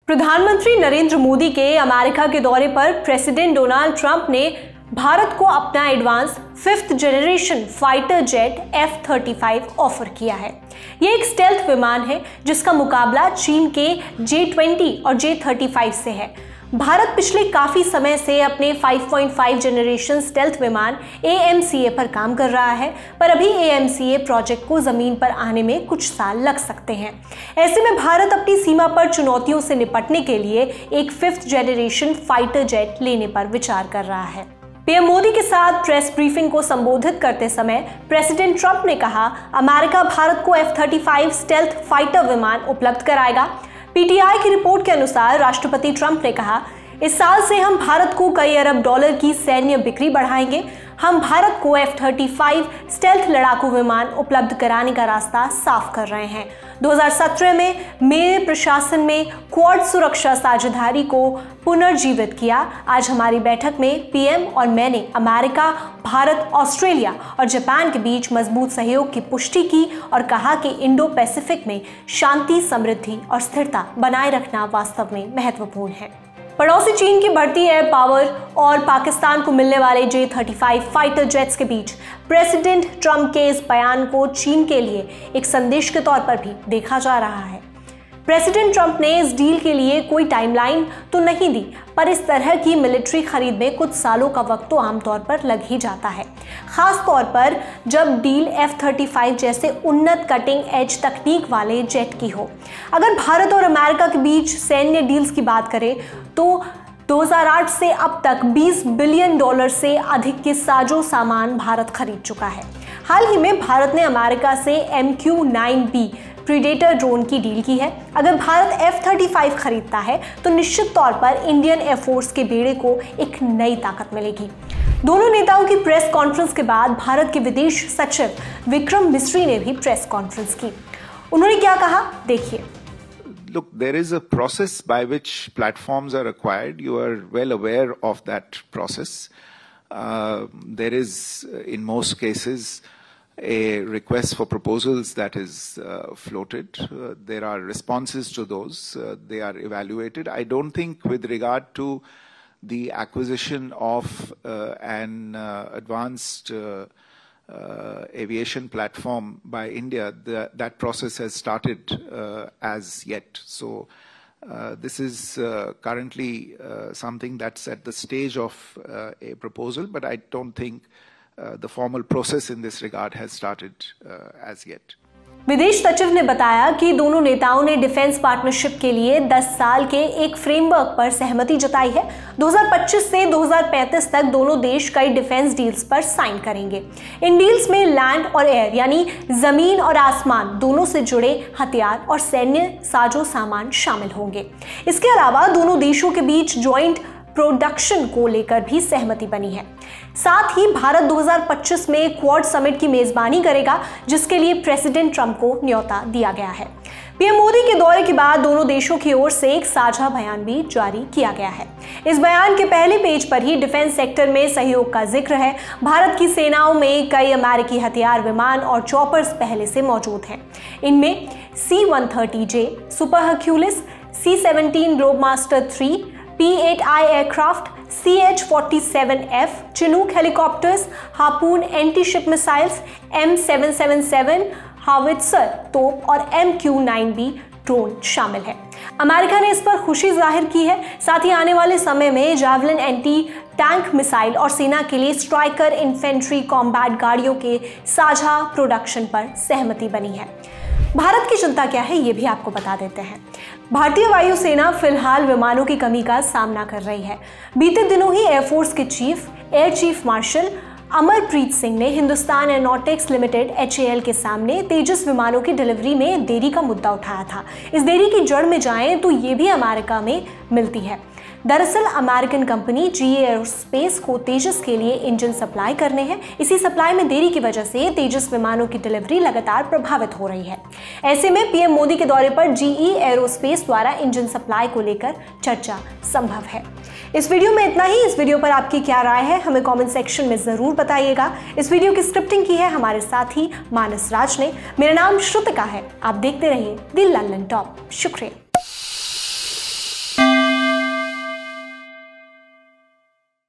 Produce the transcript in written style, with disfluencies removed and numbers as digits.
प्रधानमंत्री नरेंद्र मोदी के अमेरिका के दौरे पर प्रेसिडेंट डोनाल्ड ट्रंप ने भारत को अपना advance 5th generation fighter jet F-35 offer किया है। यह एक स्टेल्थ विमान है जिसका मुकाबला चीन के J-20 और J-35 से है। भारत पिछले काफी समय से अपने 5.5 जनरेशन स्टेल्थ विमान AMCA पर काम कर रहा है, पर अभी AMCA प्रोजेक्ट को जमीन पर आने में कुछ साल लग सकते हैं। ऐसे में भारत अपनी सीमा पर चुनौतियों से निपटने के लिए एक 5th जनरेशन फाइटर जेट लेने पर विचार कर रहा है। पीएम मोदी के साथ प्रेस ब्रीफिंग को संबोधित करते समय प्रेसिडेंट ट्रंप ने कहा, अमेरिका भारत को F-35 स्टेल्थ फाइटर विमान उपलब्ध कराएगा। पीटीआई की रिपोर्ट के अनुसार राष्ट्रपति ट्रंप ने कहा, इस साल से हम भारत को कई अरब डॉलर की सैन्य बिक्री बढ़ाएंगे। हम भारत को F-35 स्टेल्थ लड़ाकू विमान उपलब्ध कराने का रास्ता साफ कर रहे हैं। 2017 में मेरे प्रशासन में क्वाड सुरक्षा साझेदारी को पुनर्जीवित किया। आज हमारी बैठक में पीएम और मैंने अमेरिका, भारत, ऑस्ट्रेलिया और जापान के बीच मजबूत सहयोग की पुष्टि की और कहा कि इंडो पैसिफिक में शांति, समृद्धि और स्थिरता बनाए रखना वास्तव में महत्वपूर्ण है। पड़ोसी चीन की बढ़ती एयर पावर और पाकिस्तान को मिलने वाले J-35 फाइटर जेट्स के बीच प्रेसिडेंट ट्रंप के इस बयान को चीन के लिए एक संदेश के तौर पर भी देखा जा रहा है। प्रेसिडेंट ट्रंप ने इस डील के लिए कोई टाइमलाइन तो नहीं दी, पर इस तरह की मिलिट्री खरीद में कुछ सालों का वक्त तो आमतौर पर लग ही जाता है, खास तौर पर जब डील F-35 जैसे उन्नत कटिंग एज तकनीक वाले जेट की हो। अगर भारत और अमेरिका के बीच सैन्य डील्स की बात करें तो 2008 से अब तक $20 बिलियन से अधिक के साजो सामान भारत खरीद चुका है। हाल ही में भारत ने अमेरिका से MQ-9B प्रीडेटर ड्रोन की डील की है। अगर भारत F-35 खरीदता है तो निश्चित तौर पर इंडियन एयरफोर्स के बेड़े को एक नई ताकत मिलेगी। दोनों नेताओं की प्रेस कॉन्फ्रेंस के बाद भारत के विदेश सचिव विक्रम मिस्री ने भी प्रेस कॉन्फ्रेंस की। उन्होंने क्या कहा, देखिए। Look, there is a process by which platforms are acquired. You are well aware of that process. There is, in most cases, a request for proposals that is floated. There are responses to those. They are evaluated. I don't think with regard to the acquisition of an advanced aviation platform by India, that process has started as yet. So this is currently something that's at the stage of a proposal, but I don't think the formal process in this regard has started as yet. विदेश सचिव ने बताया कि दोनों नेताओं ने defence partnership के लिए 10 साल के एक फ्रेमवर्क पर सहमति जताई है। 2025 से 2035 तक दोनों देश कई डिफेंस डील्स पर साइन करेंगे। इन डील्स में लैंड और एयर यानी जमीन और आसमान दोनों से जुड़े हथियार और सैन्य साजो सामान शामिल होंगे। इसके अलावा दोनों देशों के बीच ज्वाइंट प्रोडक्शन को लेकर भी सहमति बनी है। साथ ही भारत 2025 में क्वाड समिट की मेजबानी करेगा, जिसके लिए प्रेसिडेंट ट्रंप को न्योता दिया गया है। पीएम मोदी के दौरे के बाद दोनों देशों की ओर से एक साझा बयान भी जारी किया गया है। इस बयान के पहले पेज पर ही डिफेंस सेक्टर में सहयोग का जिक्र है। भारत की सेनाओं में कई अमेरिकी हथियार विमान और चॉपर्स पहले से मौजूद हैं। इनमें C-130J super Hercules, C-17 Globemaster 3, P-8I aircraft, CH-47F Chinook helicopters, harpoon anti-ship missiles, M777 हावित्सर तोप और MQ-9B ड्रोन शामिल है। अमेरिका ने इस पर खुशी जाहिर की है। साथ ही आने वाले समय में जावलिन एंटी टैंक मिसाइल और सेना के लिए स्ट्राइकर इन्फेंट्री कॉम्बैट गाड़ियों के साझा प्रोडक्शन पर सहमति बनी है। भारत की चिंता क्या है, ये भी आपको बता देते हैं। भारतीय वायुसेना फिलहाल विमानों की कमी का सामना कर रही है। बीते दिनों ही एयरफोर्स के chief air chief marshal Amarpreet Singh ने हिंदुस्तान एरोनॉटिक्स लिमिटेड HAL के सामने तेजस विमानों की डिलीवरी में देरी का मुद्दा उठाया था। इस देरी की जड़ में जाएं तो ये भी अमेरिका में मिलती है। दरअसल अमेरिकन कंपनी GE एरोस्पेस को तेजस के लिए इंजन सप्लाई करने हैं। इसी सप्लाई में देरी की वजह से तेजस विमानों की डिलीवरी लगातार प्रभावित हो रही है। ऐसे में पीएम मोदी के दौरे पर GE एरोस्पेस द्वारा इंजन सप्लाई को लेकर चर्चा संभव है। इस वीडियो में इतना ही। इस वीडियो पर आपकी क्या राय है, हमें कमेंट सेक्शन में जरूर बताइएगा। इस वीडियो की स्क्रिप्टिंग की है हमारे साथी मानस राज ने। मेरा नाम श्रुतिका है। आप देखते रहिए द लंदन टॉप। शुक्रिया।